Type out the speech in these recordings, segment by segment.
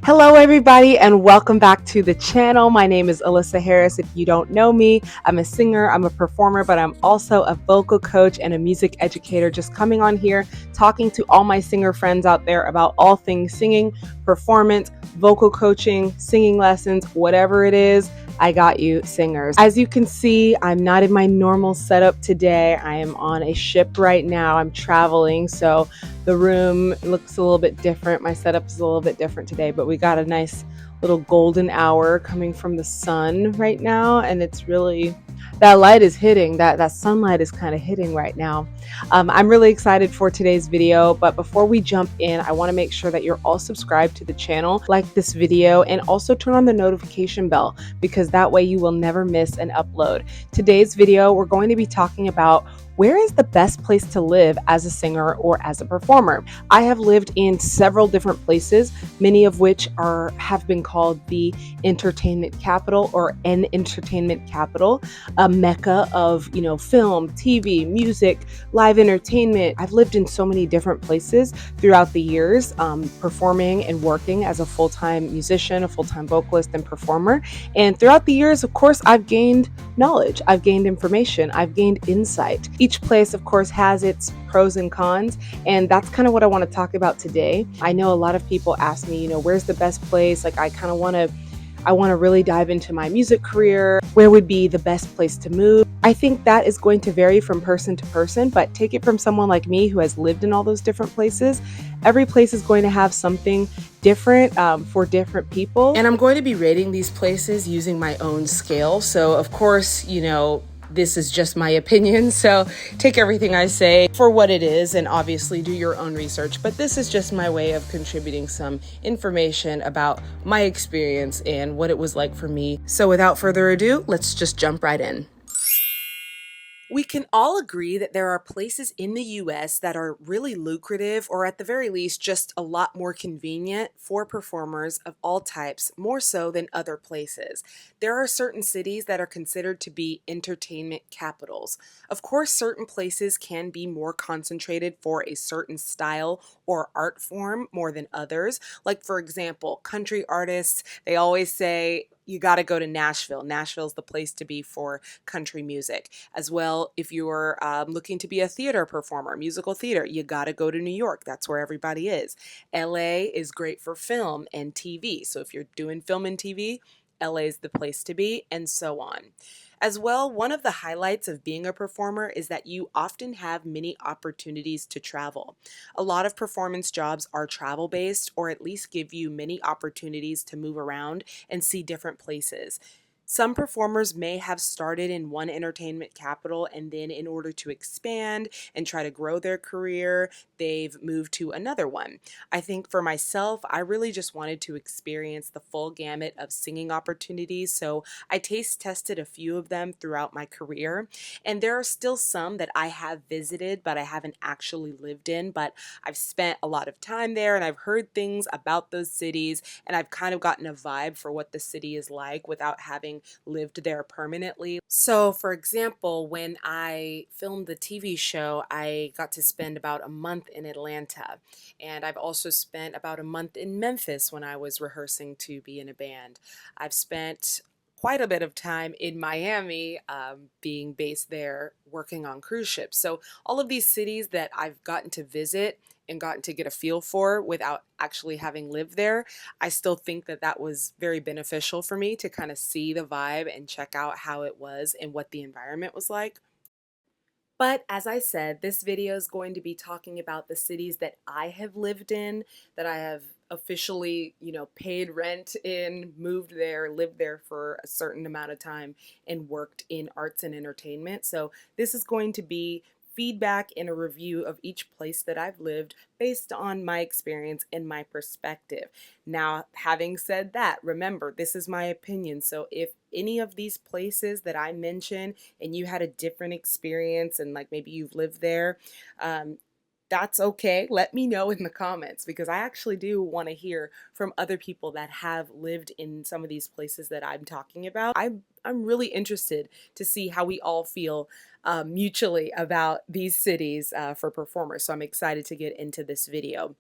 Hello everybody and welcome back to the channel. My name is Alyssa Harris. If you don't know me, I'm a singer, I'm a performer, but I'm also a vocal coach and a music educator, just coming on here talking to all my singer friends out there about all things singing, performance, vocal coaching, singing lessons, whatever it is. I got you, singers. As you can see, I'm not in my normal setup today. I am on a ship right now. I'm traveling, so the room looks a little bit different. My setup is a little bit different today, but we got a nice little golden hour coming from the sun right now, and it's really, that light is hitting, that sunlight is kind of hitting right now. I'm really excited for today's video, but before we jump in, I want to make sure that you're all subscribed to the channel, like this video, and also turn on the notification bell, because that way you will never miss an upload. Today's video, we're going to be talking about where is the best place to live as a singer or as a performer. I have lived in several different places, many of which have been called the entertainment capital or an entertainment capital, a mecca of, film, TV, music, live entertainment. I've lived in so many different places throughout the years, performing and working as a full-time musician, a full-time vocalist and performer. And throughout the years, of course, I've gained knowledge, I've gained information, I've gained insight. Each place, of course, has its pros and cons, and that's kind of what I want to talk about today. I know a lot of people ask me, where's the best place? Like, I want to really dive into my music career. Where would be the best place to move? I think that is going to vary from person to person, but take it from someone like me who has lived in all those different places. Every place is going to have something different for different people. And I'm going to be rating these places using my own scale. So of course, this is just my opinion, so take everything I say for what it is and obviously do your own research. But this is just my way of contributing some information about my experience and what it was like for me. So without further ado, let's just jump right in. We can all agree that there are places in the US that are really lucrative, or at the very least just a lot more convenient for performers of all types, more so than other places. There are certain cities that are considered to be entertainment capitals. Of course, certain places can be more concentrated for a certain style or art form more than others. Like, for example, country artists, they always say, you got to go to Nashville. Nashville's the place to be for country music. As well, if you're looking to be a theater performer, musical theater, you got to go to New York. That's where everybody is. LA is great for film and TV. So if you're doing film and TV, LA is the place to be, and so on. As well, one of the highlights of being a performer is that you often have many opportunities to travel. A lot of performance jobs are travel-based, or at least give you many opportunities to move around and see different places. Some performers may have started in one entertainment capital, and then in order to expand and try to grow their career, they've moved to another one. I think for myself, I really just wanted to experience the full gamut of singing opportunities, so I taste tested a few of them throughout my career. And there are still some that I have visited, but I haven't actually lived in, but I've spent a lot of time there and I've heard things about those cities, and I've kind of gotten a vibe for what the city is like without having lived there permanently. So for example, when I filmed the TV show, I got to spend about a month in Atlanta, and I've also spent about a month in Memphis when I was rehearsing to be in a band. I've spent quite a bit of time in Miami, being based there working on cruise ships. So all of these cities that I've gotten to visit and gotten to get a feel for without actually having lived there, I still think that that was very beneficial for me to kind of see the vibe and check out how it was and what the environment was like. But as I said, this video is going to be talking about the cities that I have lived in, that I have officially, paid rent in, moved there, lived there for a certain amount of time, and worked in arts and entertainment. So this is going to be feedback and a review of each place that I've lived based on my experience and my perspective. Now, having said that, remember, this is my opinion. So if any of these places that I mention and you had a different experience and like maybe you've lived there, that's okay. Let me know in the comments, because I actually do want to hear from other people that have lived in some of these places that I'm talking about. I'm really interested to see how we all feel mutually about these cities for performers. So I'm excited to get into this video.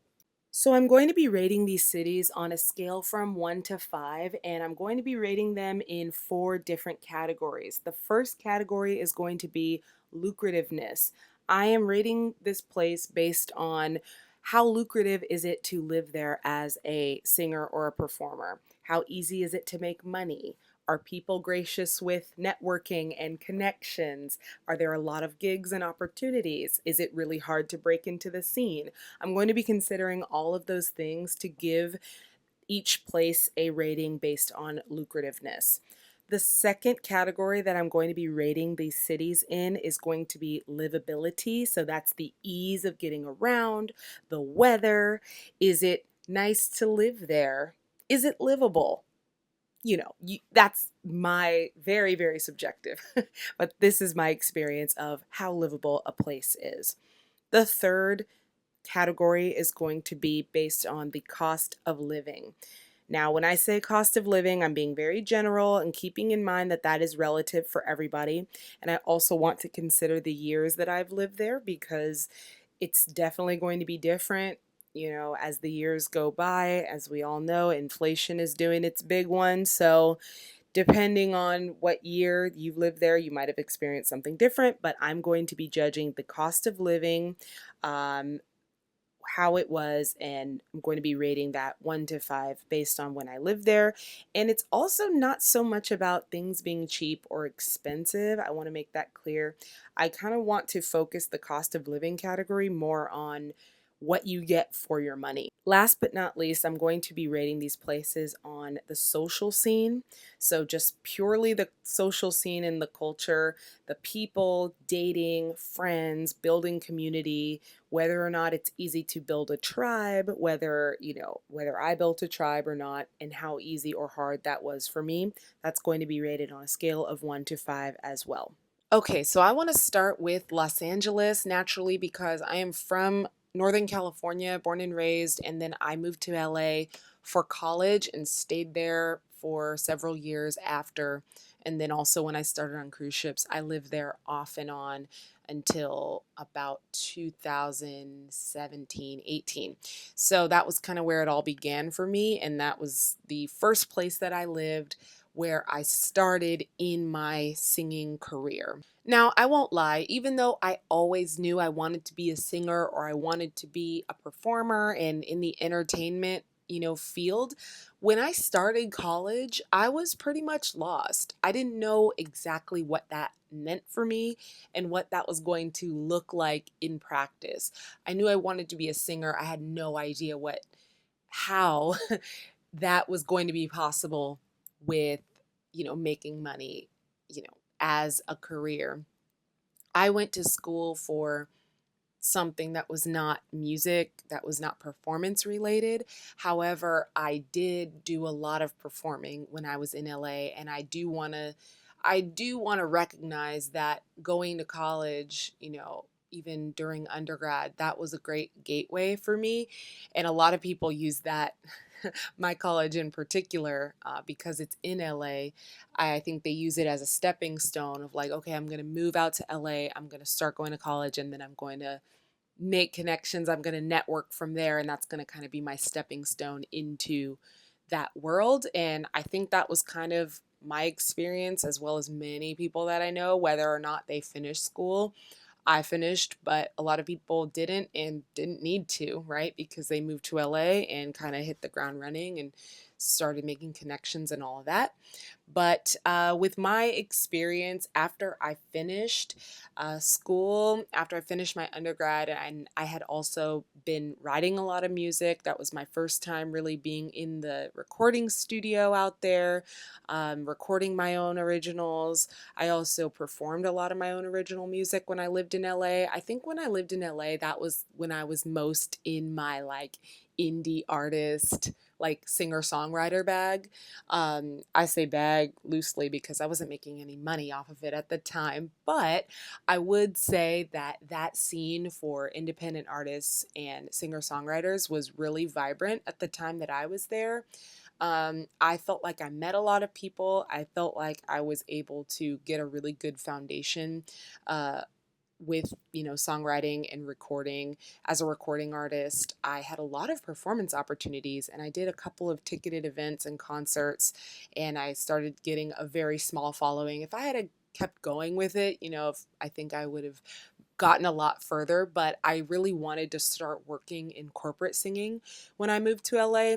So I'm going to be rating these cities on a scale from 1 to 5, and I'm going to be rating them in four different categories. The first category is going to be lucrativeness. I am rating this place based on how lucrative is it to live there as a singer or a performer? How easy is it to make money? Are people gracious with networking and connections? Are there a lot of gigs and opportunities? Is it really hard to break into the scene? I'm going to be considering all of those things to give each place a rating based on lucrativeness. The second category that I'm going to be rating these cities in is going to be livability. So that's the ease of getting around, the weather. Is it nice to live there? Is it livable? That's my very, very subjective, but this is my experience of how livable a place is. The third category is going to be based on the cost of living. Now, when I say cost of living, I'm being very general and keeping in mind that that is relative for everybody. And I also want to consider the years that I've lived there because it's definitely going to be different. As the years go by, as we all know, inflation is doing its big one. So, depending on what year you've lived there, you might have experienced something different, but I'm going to be judging the cost of living, um, how it was, and I'm going to be rating that 1 to 5 based on when I lived there. And it's also not so much about things being cheap or expensive. I want to make that clear. I kind of want to focus the cost of living category more on what you get for your money. Last but not least, I'm going to be rating these places on the social scene. So, just purely the social scene and the culture, the people, dating, friends, building community, whether or not it's easy to build a tribe, whether I built a tribe or not, and how easy or hard that was for me. That's going to be rated on a scale of 1 to 5 as well. Okay, so I want to start with Los Angeles naturally because I am from Northern California, born and raised, and then I moved to LA for college and stayed there for several years after. And then also when I started on cruise ships, I lived there off and on until about 2017, 18. So that was kind of where it all began for me. And that was the first place that I lived where I started in my singing career. Now, I won't lie, even though I always knew I wanted to be a singer or I wanted to be a performer and in the entertainment, field, when I started college, I was pretty much lost. I didn't know exactly what that meant for me and what that was going to look like in practice. I knew I wanted to be a singer. I had no idea how that was going to be possible with, making money, as a career. I went to school for something that was not music, that was not performance related. However, I did do a lot of performing when I was in LA, and I do want to recognize that going to college, even during undergrad, that was a great gateway for me. And a lot of people use that, my college in particular, because it's in LA. I think they use it as a stepping stone of like, okay, I'm going to move out to LA, I'm going to start going to college, and then I'm going to make connections. I'm going to network from there, and that's going to kind of be my stepping stone into that world. And I think that was kind of my experience, as well as many people that I know, whether or not they finished school. I finished, but a lot of people didn't and didn't need to, right? Because they moved to LA and kind of hit the ground running and started making connections and all of that. But with my experience after I finished school, after I finished my undergrad, and I had also been writing a lot of music. That was my first time really being in the recording studio out there, recording my own originals. I also performed a lot of my own original music when I lived in LA. I think when I lived in LA, that was when I was most in my like indie artist, like singer songwriter bag. I say bag loosely because I wasn't making any money off of it at the time, but I would say that that scene for independent artists and singer songwriters was really vibrant at the time that I was there. I felt like I met a lot of people. I felt like I was able to get a really good foundation uh, with, songwriting and recording. As a recording artist, I had a lot of performance opportunities, and I did a couple of ticketed events and concerts, and I started getting a very small following. If I had kept going with it, I think I would have gotten a lot further, but I really wanted to start working in corporate singing when I moved to LA.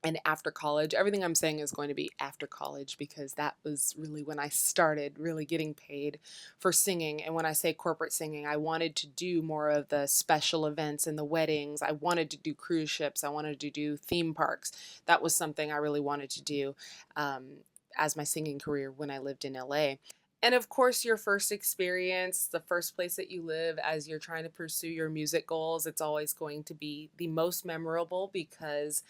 And after college, everything I'm saying is going to be after college because that was really when I started really getting paid for singing. And when I say corporate singing, I wanted to do more of the special events and the weddings. I wanted to do cruise ships. I wanted to do theme parks. That was something I really wanted to do as my singing career when I lived in LA. And of course, your first experience, the first place that you live as you're trying to pursue your music goals, it's always going to be the most memorable because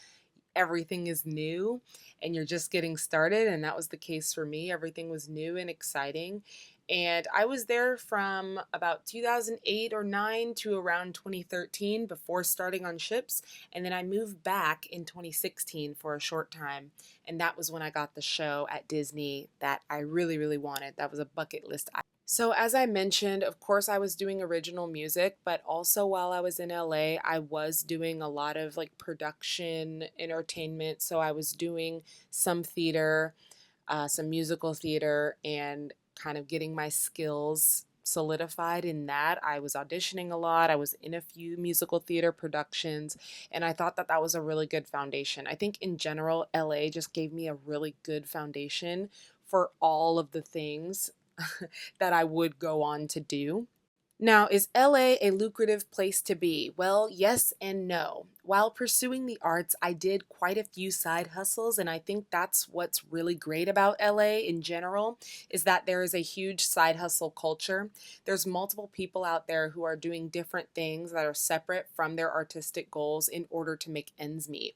everything is new and you're just getting started. And that was the case for me. Everything was new and exciting. And I was there from about 2008 or 9 to around 2013 before starting on ships. And then I moved back in 2016 for a short time. And that was when I got the show at Disney that I really, really wanted. That was a bucket list. So, as I mentioned, of course, I was doing original music, but also while I was in LA, I was doing a lot of like production entertainment. So, I was doing some theater, some musical theater, and kind of getting my skills solidified in that. I was auditioning a lot. I was in a few musical theater productions, and I thought that that was a really good foundation. I think in general, LA just gave me a really good foundation for all of the things that I would go on to do. Now, is LA a lucrative place to be? Well, yes and no. While pursuing the arts, I did quite a few side hustles, and I think that's what's really great about LA in general is that there is a huge side hustle culture. There's multiple people out there who are doing different things that are separate from their artistic goals in order to make ends meet.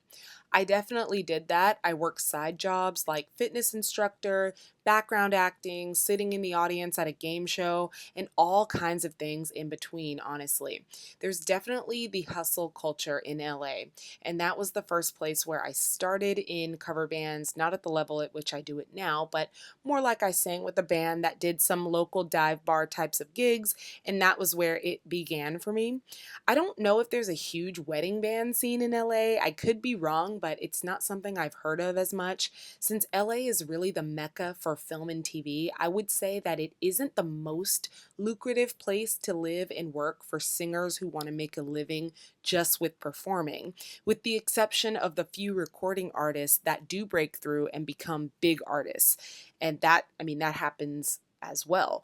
I definitely did that. I worked side jobs like fitness instructor, background acting, sitting in the audience at a game show, and all kinds of things in between, honestly. There's definitely the hustle culture in LA, and that was the first place where I started in cover bands, not at the level at which I do it now, but more like I sang with a band that did some local dive bar types of gigs, and that was where it began for me. I don't know if there's a huge wedding band scene in LA. I could be wrong, but it's not something I've heard of as much. Since LA is really the mecca for film and TV, I would say that it isn't the most lucrative place to live and work for singers who want to make a living just with performing, with the exception of the few recording artists that do break through and become big artists. And that, I mean, that happens as well.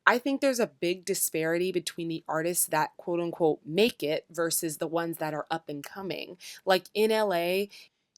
I think there's a big disparity between the artists that quote unquote make it versus the ones that are up and coming. Like in LA,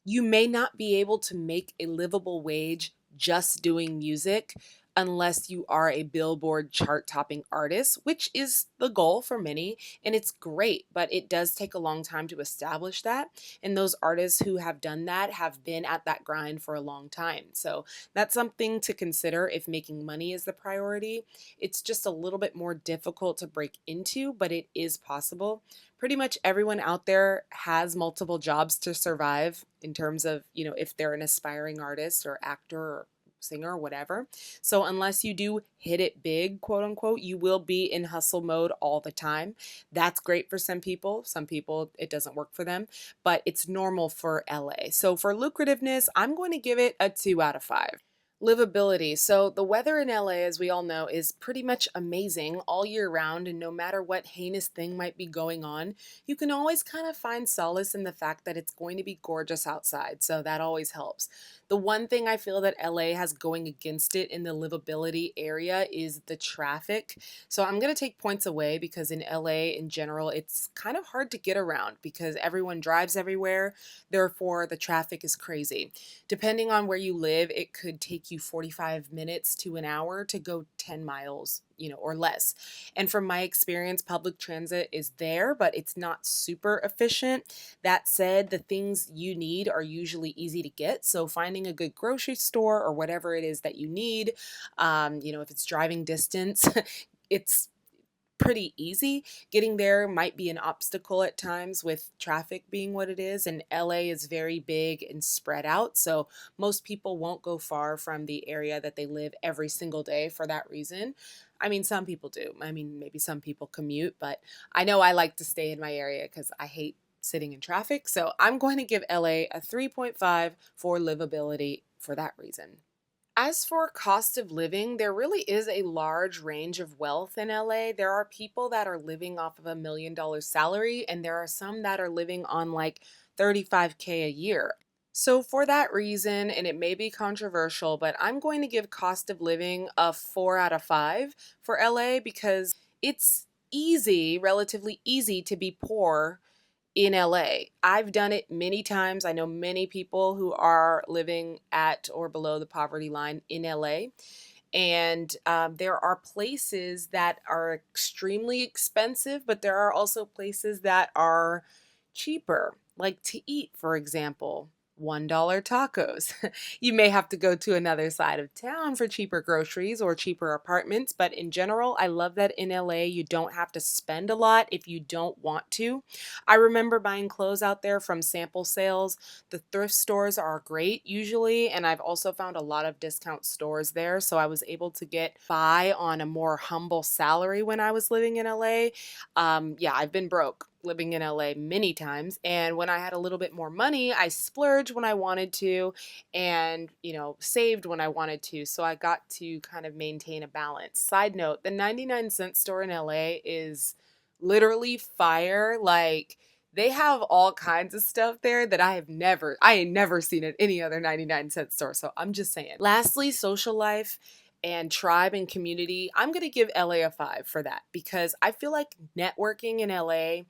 you may not be able to make a livable wage just doing music unless you are a Billboard chart topping artist, which is the goal for many. And it's great, but it does take a long time to establish that. And those artists who have done that have been at that grind for a long time. So that's something to consider if making money is the priority. It's just a little bit more difficult to break into, but it is possible. Pretty much everyone out there has multiple jobs to survive in terms of, if they're an aspiring artist or actor or singer or whatever. So unless you do hit it big, quote unquote, you will be in hustle mode all the time. That's great for some people. Some people, it doesn't work for them, but it's normal for LA. So for lucrativeness, I'm going to give it a 2 out of 5. Livability. So the weather in LA, as we all know, is pretty much amazing all year round, and no matter what heinous thing might be going on, you can always kind of find solace in the fact that it's going to be gorgeous outside, so that always helps. The one thing I feel that LA has going against it in the livability area is the traffic. So I'm going to take points away because in LA in general, it's kind of hard to get around because everyone drives everywhere. Therefore, the traffic is crazy. Depending on where you live, it could take you 45 minutes to an hour to go 10 miles, or less. And from my experience, public transit is there, but it's not super efficient. That said, the things you need are usually easy to get. So finding a good grocery store or whatever it is that you need, if it's driving distance, it's pretty easy. Getting there might be an obstacle at times with traffic being what it is, and LA is very big and spread out, so most people won't go far from the area that they live every single day for that reason. I mean, some people do. I mean, maybe some people commute, but I know I like to stay in my area because I hate sitting in traffic. So I'm going to give LA a 3.5 for livability for that reason. As for cost of living, there really is a large range of wealth in LA. There are people that are living off of $1 million salary, and there are some that are living on like 35K a year. So, for that reason, and it may be controversial, but I'm going to give cost of living a 4 out of 5 for LA because it's easy, relatively easy to be poor in LA. I've done it many times. I know many people who are living at or below the poverty line in LA. And there are places that are extremely expensive, but there are also places that are cheaper, like to eat, for example. $1 tacos. You may have to go to another side of town for cheaper groceries or cheaper apartments, but in general, I love that in LA you don't have to spend a lot if you don't want to. I remember buying clothes out there from sample sales. The thrift stores are great usually, and I've also found a lot of discount stores there, so I was able to get by on a more humble salary when I was living in LA. Yeah, I've been broke living in LA many times, and when I had a little bit more money, I splurged when I wanted to and, saved when I wanted to. So I got to kind of maintain a balance. Side note, the 99-cent store in LA is literally fire. Like, they have all kinds of stuff there that I ain't never seen at any other 99-cent store. So I'm just saying. Lastly, social life and tribe and community. I'm going to give LA a 5 for that because I feel like networking in LA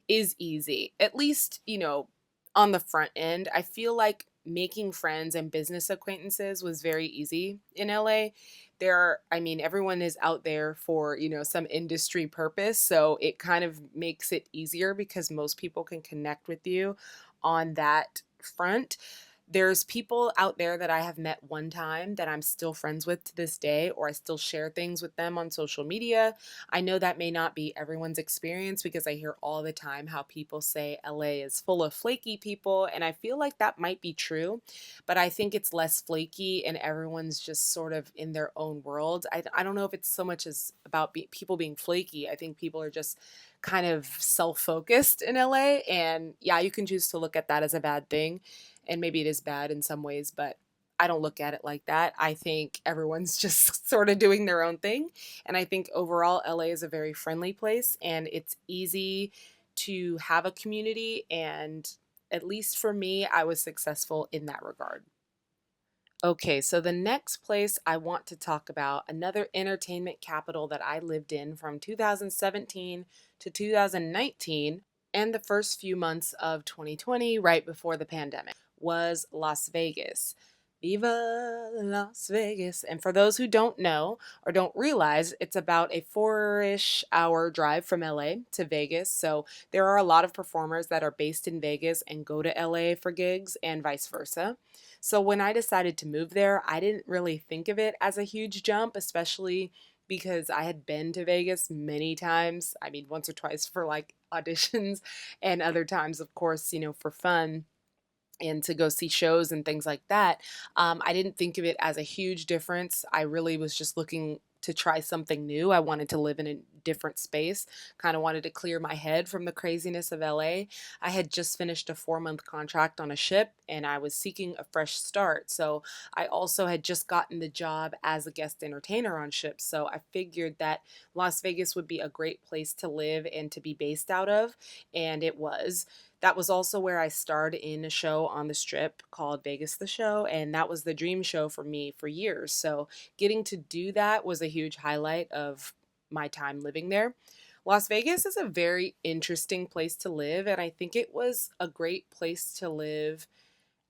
is easy. At least, on the front end. I feel like making friends and business acquaintances was very easy in LA. I mean, everyone is out there for, some industry purpose. So it kind of makes it easier because most people can connect with you on that front. There's people out there that I have met one time that I'm still friends with to this day, or I still share things with them on social media. I know that may not be everyone's experience because I hear all the time how people say LA is full of flaky people, and I feel like that might be true, but I think it's less flaky and everyone's just sort of in their own world. I don't know if it's so much as about people being flaky. I think people are just kind of self-focused in LA, and yeah, you can choose to look at that as a bad thing, and maybe it is bad in some ways, but I don't look at it like that. I think everyone's just sort of doing their own thing. And I think overall, LA is a very friendly place and it's easy to have a community. And at least for me, I was successful in that regard. Okay, so the next place I want to talk about, another entertainment capital that I lived in from 2017 to 2019 and the first few months of 2020, right before the pandemic, was Las Vegas. Viva Las Vegas. And for those who don't know or don't realize, it's about a 4-ish hour drive from LA to Vegas. So there are a lot of performers that are based in Vegas and go to LA for gigs and vice versa. So when I decided to move there, I didn't really think of it as a huge jump, especially because I had been to Vegas many times. I mean, once or twice for like auditions, and other times, of course, for fun and to go see shows and things like that. I didn't think of it as a huge difference. I really was just looking to try something new. I wanted to live in a different space, kind of wanted to clear my head from the craziness of LA. I had just finished a 4-month contract on a ship and I was seeking a fresh start. So I also had just gotten the job as a guest entertainer on ships. So I figured that Las Vegas would be a great place to live and to be based out of. And it was. That was also where I starred in a show on the Strip called Vegas the Show, and that was the dream show for me for years. So getting to do that was a huge highlight of my time living there. Las Vegas is a very interesting place to live, and I think it was a great place to live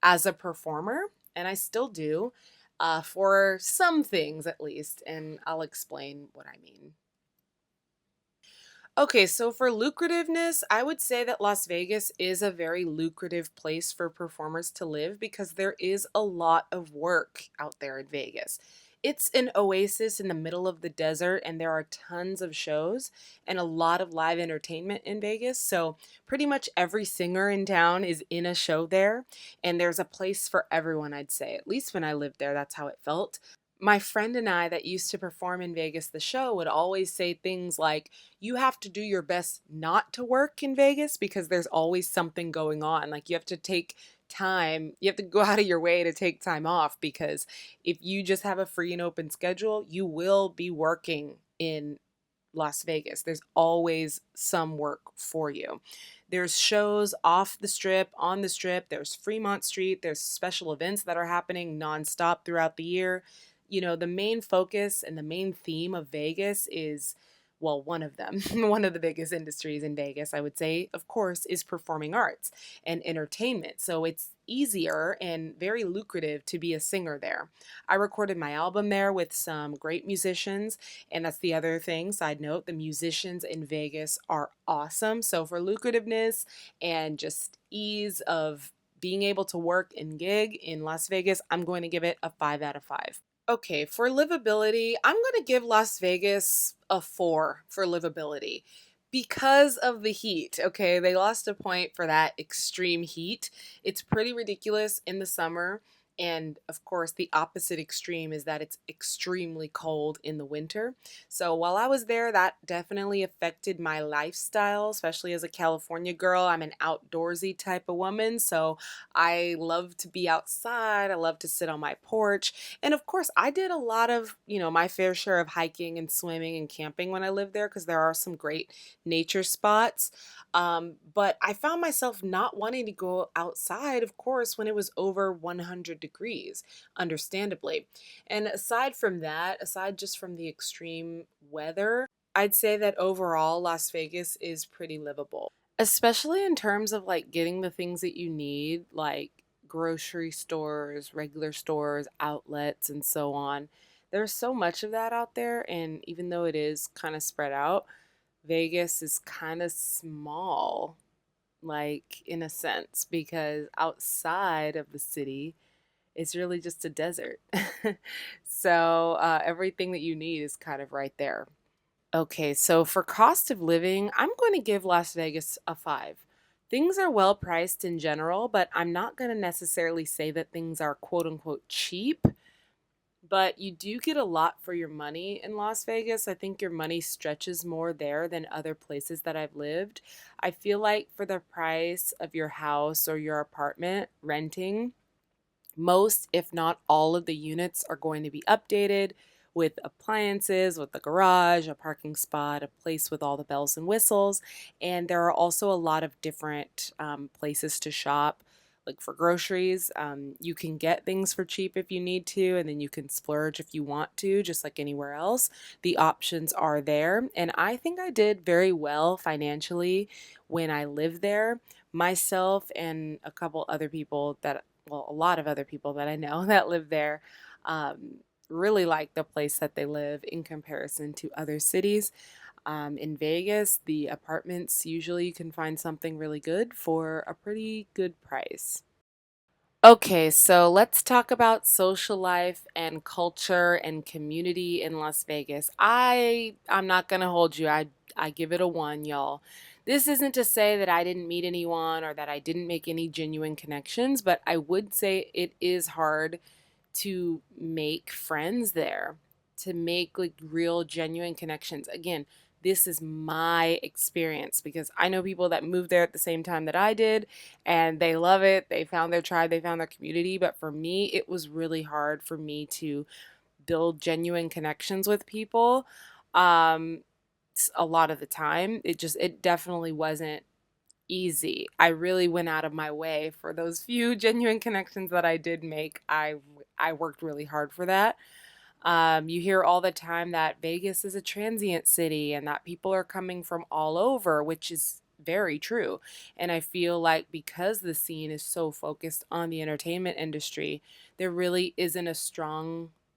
as a performer, and I still do, for some things at least, and I'll explain what I mean. Okay, so for lucrativeness, I would say that Las Vegas is a very lucrative place for performers to live because there is a lot of work out there in Vegas. It's an oasis in the middle of the desert, and there are tons of shows and a lot of live entertainment in Vegas. So, pretty much every singer in town is in a show there, and there's a place for everyone, I'd say. At least when I lived there, that's how it felt. My friend and I that used to perform in Vegas, the show, would always say things like, you have to do your best not to work in Vegas because there's always something going on. Like you have to take time, you have to go out of your way to take time off because if you just have a free and open schedule, you will be working in Las Vegas. There's always some work for you. There's shows off the strip, on the strip, there's Fremont Street, there's special events that are happening nonstop throughout the year. You know, the main focus and the main theme of Vegas is, well, one of them, one of the biggest industries in Vegas, I would say, of course, is performing arts and entertainment. So it's easier and very lucrative to be a singer there. I recorded my album there with some great musicians, and that's the other thing, side note, the musicians in Vegas are awesome. So for lucrativeness and just ease of being able to work and gig in Las Vegas, I'm going to give it a 5 out of 5. Okay, for livability, I'm going to give Las Vegas a 4 for livability because of the heat. Okay, they lost a point for that extreme heat. It's pretty ridiculous in the summer. And of course, the opposite extreme is that it's extremely cold in the winter. So while I was there, that definitely affected my lifestyle, especially as a California girl. I'm an outdoorsy type of woman. So I love to be outside. I love to sit on my porch. And of course, I did a lot of, my fair share of hiking and swimming and camping when I lived there because there are some great nature spots. But I found myself not wanting to go outside, of course, when it was over 100 degrees, understandably. And aside from that, aside just from the extreme weather, I'd say that overall Las Vegas is pretty livable, especially in terms of like getting the things that you need, like grocery stores, regular stores, outlets, and so on. There's so much of that out there, and even though it is kind of spread out, Vegas is kind of small, like in a sense, because outside of the city, it's really just a desert. So everything that you need is kind of right there. Okay, so for cost of living, I'm going to give Las Vegas a 5. Things are well priced in general, but I'm not going to necessarily say that things are quote unquote cheap. But you do get a lot for your money in Las Vegas. I think your money stretches more there than other places that I've lived. I feel like for the price of your house or your apartment renting, most, if not all, of the units are going to be updated with appliances, with a garage, a parking spot, a place with all the bells and whistles. And there are also a lot of different places to shop. Like for groceries, you can get things for cheap if you need to, and then you can splurge if you want to, just like anywhere else. The options are there. And I think I did very well financially when I lived there. Myself and a couple other people that well, a lot of other people that I know that live there um, really like the place that they live in comparison to other cities. In Vegas, the apartments usually you can find something really good for a pretty good price. Okay, so let's talk about social life and culture and community in Las Vegas. I'm not gonna hold you. I give it a 1, y'all. This isn't to say that I didn't meet anyone or that I didn't make any genuine connections, but I would say it is hard to make friends there, to make like real genuine connections. Again, this is my experience because I know people that moved there at the same time that I did and they love it. They found their tribe, they found their community. But for me, it was really hard for me to build genuine connections with people. Um, a lot of the time, it definitely wasn't easy. I really went out of my way for those few genuine connections that I did make. I worked really hard for that. You hear all the time that Vegas is a transient city and that people are coming from all over, which is very true. And I feel like because the scene is so focused on the entertainment industry, there really isn't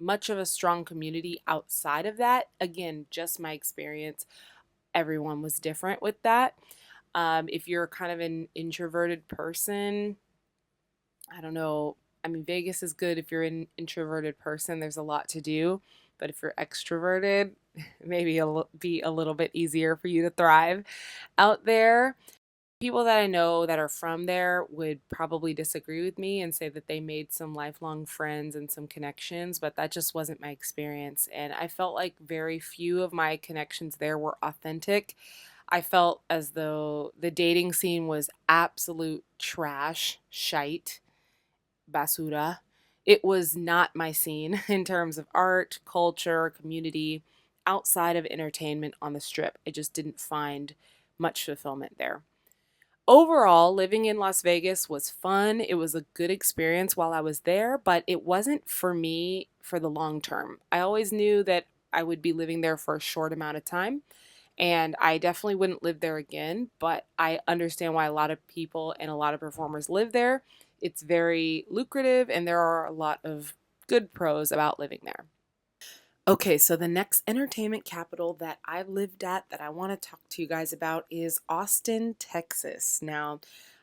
much of a strong community outside of that. Again, just my experience. Everyone was different with that. If you're kind of an introverted person, I don't know. I mean, Vegas is good if you're an introverted person. There's a lot to do. But if you're extroverted, maybe it'll be a little bit easier for you to thrive out there. People that I know that are from there would probably disagree with me and say that they made some lifelong friends and some connections, but that just wasn't my experience. And I felt like very few of my connections there were authentic. I felt as though the dating scene was absolute trash, shite, basura. It was not my scene in terms of art, culture, community, outside of entertainment on the strip. I just didn't find much fulfillment there. Overall, living in Las Vegas was fun. It was a good experience while I was there, but it wasn't for me for the long term. I always knew that I would be living there for a short amount of time, and I definitely wouldn't live there again, but I understand why a lot of people and a lot of performers live there. It's very lucrative, and there are a lot of good pros about living there. Okay, so the next entertainment capital that I've lived at that I want to talk to you guys about is Austin, Texas. Now,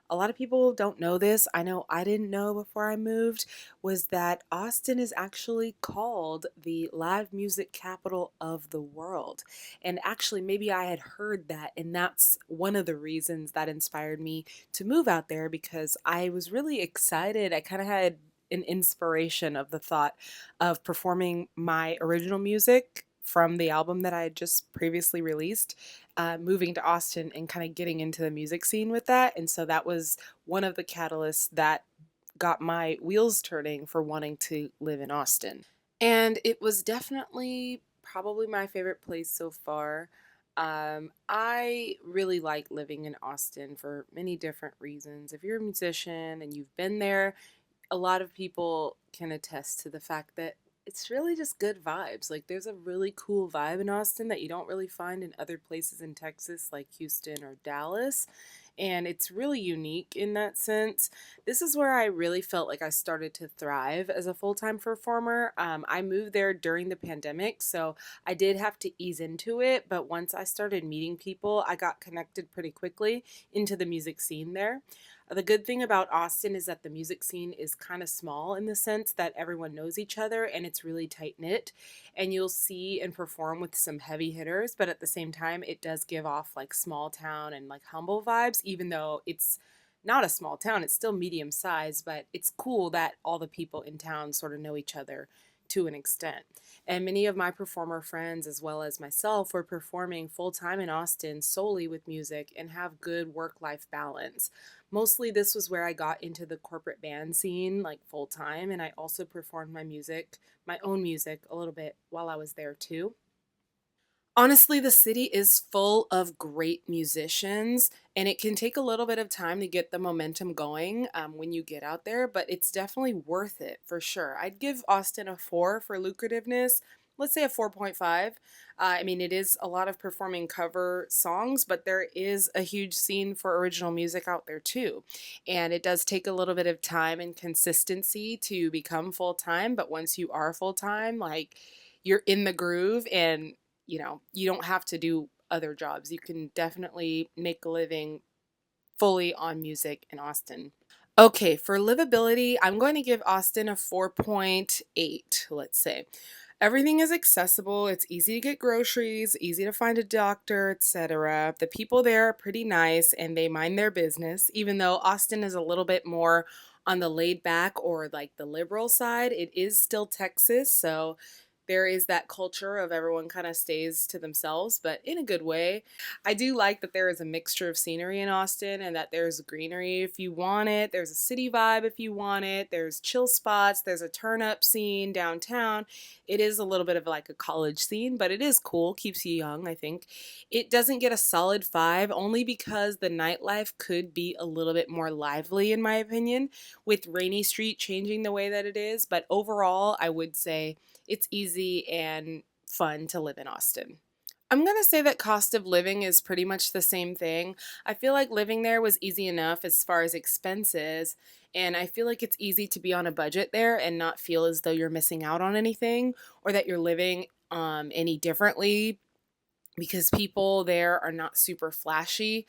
a lot of people don't know this. I know I didn't know before I moved, was that Austin is actually called the live music capital of the world. And actually, maybe I had heard that, and that's one of the reasons that inspired me to move out there because I was really excited. I kind of had an inspiration of the thought of performing my original music from the album that I had just previously released, moving to Austin and kind of getting into the music scene with that. And so that was one of the catalysts that got my wheels turning for wanting to live in Austin. And it was definitely probably my favorite place so far. I really like living in Austin for many different reasons. If you're a musician and you've been there, a lot of people can attest to the fact that it's really just good vibes. Like there's a really cool vibe in Austin that you don't really find in other places in Texas like Houston or Dallas. And it's really unique in that sense. This is where I really felt like I started to thrive as a full time performer. I moved there during the pandemic, so I did have to ease into it. But once I started meeting people, I got connected pretty quickly into the music scene there. The good thing about Austin is that the music scene is kind of small in the sense that everyone knows each other and it's really tight knit. And you'll see and perform with some heavy hitters, but at the same time, it does give off like small town and like humble vibes, even though it's not a small town. It's still medium size, but it's cool that all the people in town sort of know each other to an extent. And many of my performer friends, as well as myself, were performing full time in Austin solely with music and have good work life balance. Mostly, this was where I got into the corporate band scene like full time, and I also performed my music, my own music, a little bit while I was there too. Honestly, the city is full of great musicians, and it can take a little bit of time to get the momentum going when you get out there, but it's definitely worth it for sure. I'd give Austin a 4 for lucrativeness. Let's say a 4.5. I mean, it is a lot of performing cover songs, but there is a huge scene for original music out there too. And it does take a little bit of time and consistency to become full time, but once you are full time, like you're in the groove and you don't have to do other jobs. You can definitely make a living fully on music in Austin. Okay, for livability, I'm going to give Austin a 4.8, let's say. Everything is accessible. It's easy to get groceries, easy to find a doctor, etc. The people there are pretty nice and they mind their business, even though Austin is a little bit more on the laid back or like the liberal side. It is still Texas, so there is that culture of everyone kind of stays to themselves, but in a good way. I do like that there is a mixture of scenery in Austin and that there's greenery if you want it. There's a city vibe if you want it. There's chill spots. There's a turn up scene downtown. It is a little bit of like a college scene, but it is cool. Keeps you young, I think. It doesn't get a solid 5 only because the nightlife could be a little bit more lively, in my opinion, with Rainy Street changing the way that it is. But overall, I would say it's easy and fun to live in Austin. I'm going to say that cost of living is pretty much the same thing. I feel like living there was easy enough as far as expenses, and I feel like it's easy to be on a budget there and not feel as though you're missing out on anything or that you're living any differently because people there are not super flashy.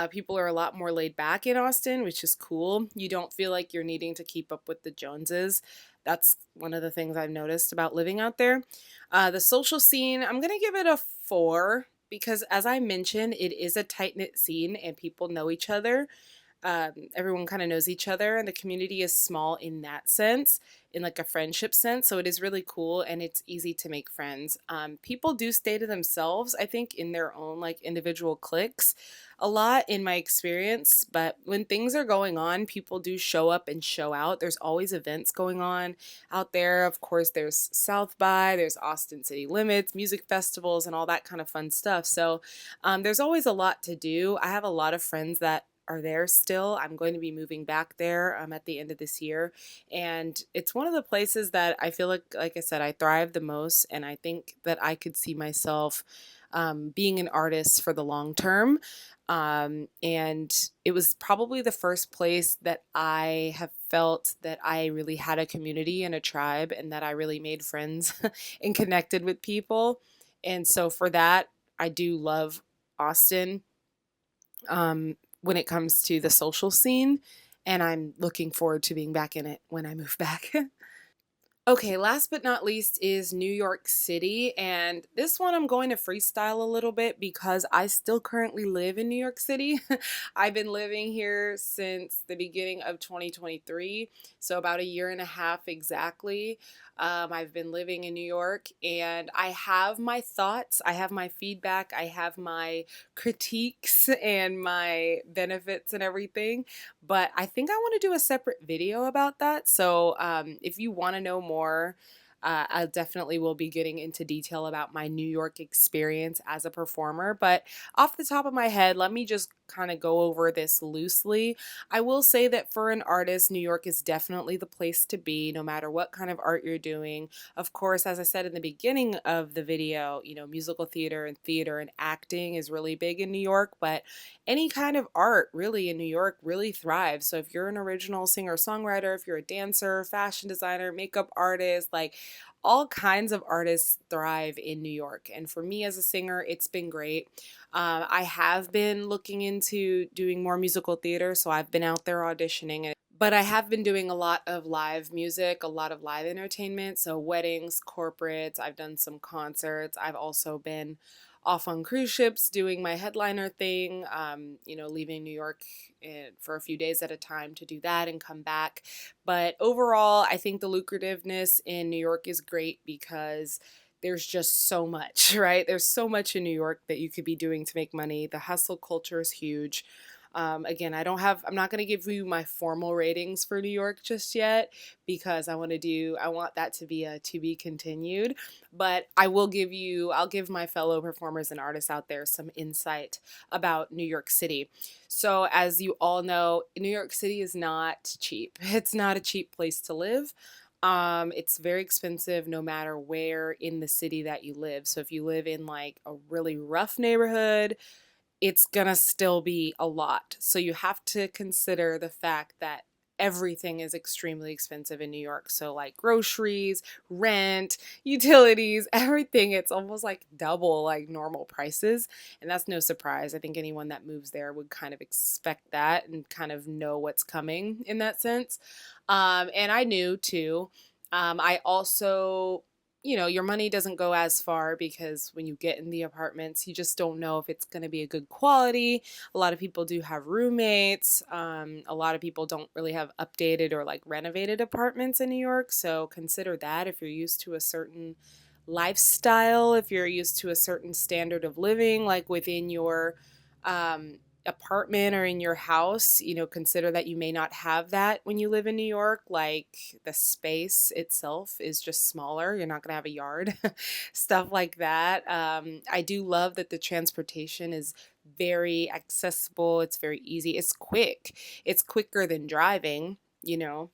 People are a lot more laid back in Austin, which is cool. You don't feel like you're needing to keep up with the Joneses. That's one of the things I've noticed about living out there. The social scene, I'm going to give it a 4. because as I mentioned, it is a tight knit scene and people know each other. Everyone kind of knows each other, and the community is small in that sense, in like a friendship sense. So it is really cool and it's easy to make friends. People do stay to themselves, I think, in their own like individual cliques a lot in my experience. But when things are going on, people do show up and show out. There's always events going on out there. Of course, there's South by, there's Austin City Limits, music festivals, and all that kind of fun stuff. So there's always a lot to do. I have a lot of friends that are there still. I'm going to be moving back there at the end of this year. And it's one of the places that I feel like I said, I thrive the most. And I think that I could see myself being an artist for the long term. And it was probably the first place that I have felt that I really had a community and a tribe, and that I really made friends and connected with people. And so for that, I do love Austin when it comes to the social scene, and I'm looking forward to being back in it when I move back. Okay, last but not least is New York City. And this one I'm going to freestyle a little bit because I still currently live in New York City. I've been living here since the beginning of 2023, so about a year and a half exactly. I've been living in New York, and I have my thoughts, I have my feedback, I have my critiques and my benefits and everything. But I think I want to do a separate video about that. So if you want to know more, I definitely will be getting into detail about my New York experience as a performer. But off the top of my head, let me just kind of go over this loosely. I will say that for an artist, New York is definitely the place to be, no matter what kind of art you're doing. Of course, as I said in the beginning of the video, musical theater and acting is really big in New York, but any kind of art really in New York really thrives. So if you're an original singer-songwriter, if you're a dancer, fashion designer, makeup artist, like all kinds of artists thrive in New York. And for me as a singer, it's been great. I have been looking into doing more musical theater, so I've been out there auditioning. But I have been doing a lot of live music, a lot of live entertainment, so weddings, corporates, I've done some concerts. I've also been off on cruise ships doing my headliner thing, leaving New York for a few days at a time to do that and come back. But overall, I think the lucrativeness in New York is great because there's just so much, right? There's so much in New York that you could be doing to make money. The hustle culture is huge. Again, I'm not going to give you my formal ratings for New York just yet because I want that to be a to be continued. But I'll give my fellow performers and artists out there some insight about New York City. So as you all know, New York City is not cheap. It's not a cheap place to live. It's very expensive no matter where in the city that you live. So if you live in like a really rough neighborhood, it's gonna still be a lot. So you have to consider the fact that everything is extremely expensive in New York. So like groceries, rent, utilities, everything, it's almost like double like normal prices. And that's no surprise. I think anyone that moves there would kind of expect that and kind of know what's coming in that sense. And I knew too. I also your money doesn't go as far because when you get in the apartments, you just don't know if it's going to be a good quality. A lot of people do have roommates. A lot of people don't really have updated or like renovated apartments in New York. So consider that if you're used to a certain lifestyle, if you're used to a certain standard of living, like within your apartment or in your house, consider that you may not have that when you live in New York. Like the space itself is just smaller. You're not going to have a yard, stuff like that. I do love that the transportation is very accessible. It's very easy. It's quick. It's quicker than driving, you know.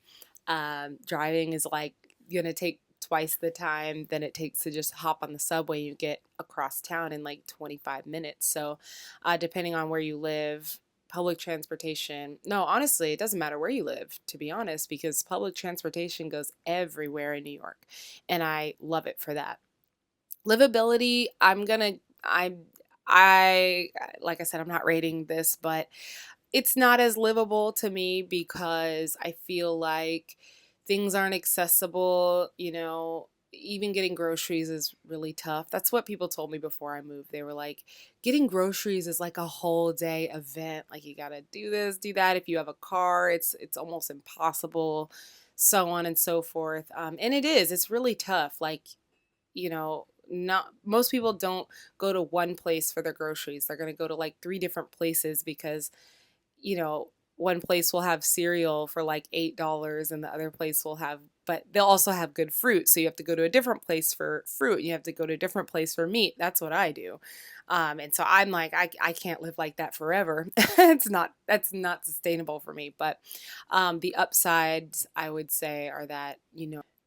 Driving is like going to take twice the time than it takes to just hop on the subway. You get across town in like 25 minutes. So depending on where you live, public transportation, no, honestly, it doesn't matter where you live, to be honest, because public transportation goes everywhere in New York. And I love it for that. Livability, I like I said, I'm not rating this, but it's not as livable to me because I feel like things aren't accessible. even getting groceries is really tough. That's what people told me before I moved. They were like, getting groceries is like a whole day event. Like you gotta do this, do that. If you have a car, it's almost impossible, so on and so forth. And it is. It's really tough. Like, not most people don't go to one place for their groceries. They're gonna go to like three different places because one place will have cereal for like $8 and the other place will have, but they'll also have good fruit. So you have to go to a different place for fruit. You have to go to a different place for meat. That's what I do. And so I'm like, I can't live like that forever. That's not sustainable for me. But the upsides I would say are that,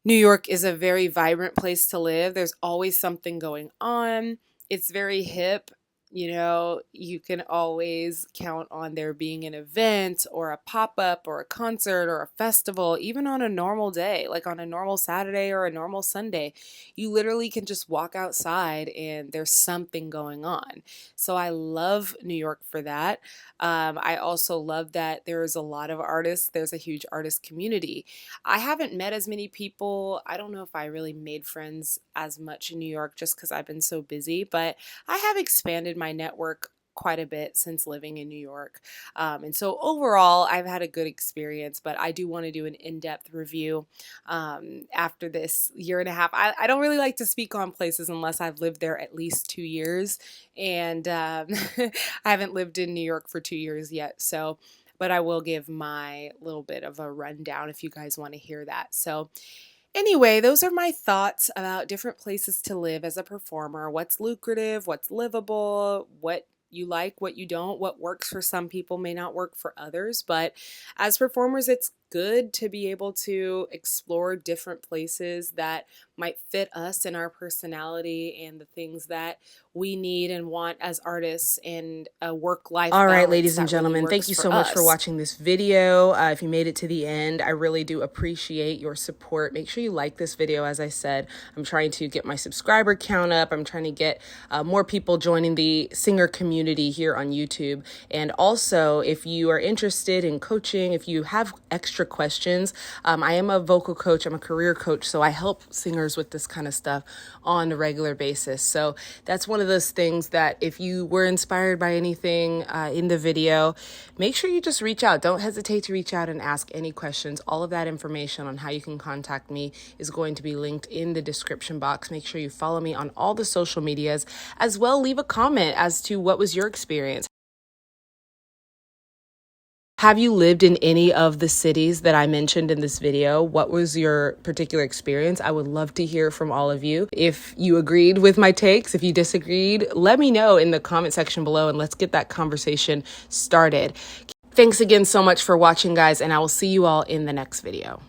New York is a very vibrant place to live. There's always something going on. It's very hip. You can always count on there being an event or a pop-up or a concert or a festival, even on a normal day, like on a normal Saturday or a normal Sunday. You literally can just walk outside and there's something going on. So I love New York for that. I also love that there's a lot of artists. There's a huge artist community. I haven't met as many people. I don't know if I really made friends as much in New York just because I've been so busy, but I have expanded my network quite a bit since living in New York. And so overall, I've had a good experience, but I do want to do an in-depth review after this year and a half. I don't really like to speak on places unless I've lived there at least 2 years. And I haven't lived in New York for 2 years yet. So, but I will give my little bit of a rundown if you guys want to hear that. So anyway, those are my thoughts about different places to live as a performer. What's lucrative, what's livable, what you like, what you don't, what works for some people may not work for others. But as performers, it's good to be able to explore different places that might fit us and our personality and the things that we need and want as artists and a work-life balance. All right, ladies and that really gentlemen, works thank you for so much for us. watching this video. If you made it to the end, I really do appreciate your support. Make sure you like this video. As I said, I'm trying to get my subscriber count up. I'm trying to get more people joining the singer community here on YouTube. And also, if you are interested in coaching, if you have extra questions, I am a vocal coach. I'm a career coach, so I help singers with this kind of stuff on a regular basis. So that's one of those things that if you were inspired by anything in the video, make sure you just reach out. Don't hesitate to reach out and ask any questions. All of that information on how you can contact me is going to be linked in the description box. Make sure you follow me on all the social medias. As well, leave a comment as to what was your experience. Have you lived in any of the cities that I mentioned in this video? What was your particular experience? I would love to hear from all of you. If you agreed with my takes, if you disagreed, let me know in the comment section below and let's get that conversation started. Thanks again so much for watching, guys, and I will see you all in the next video.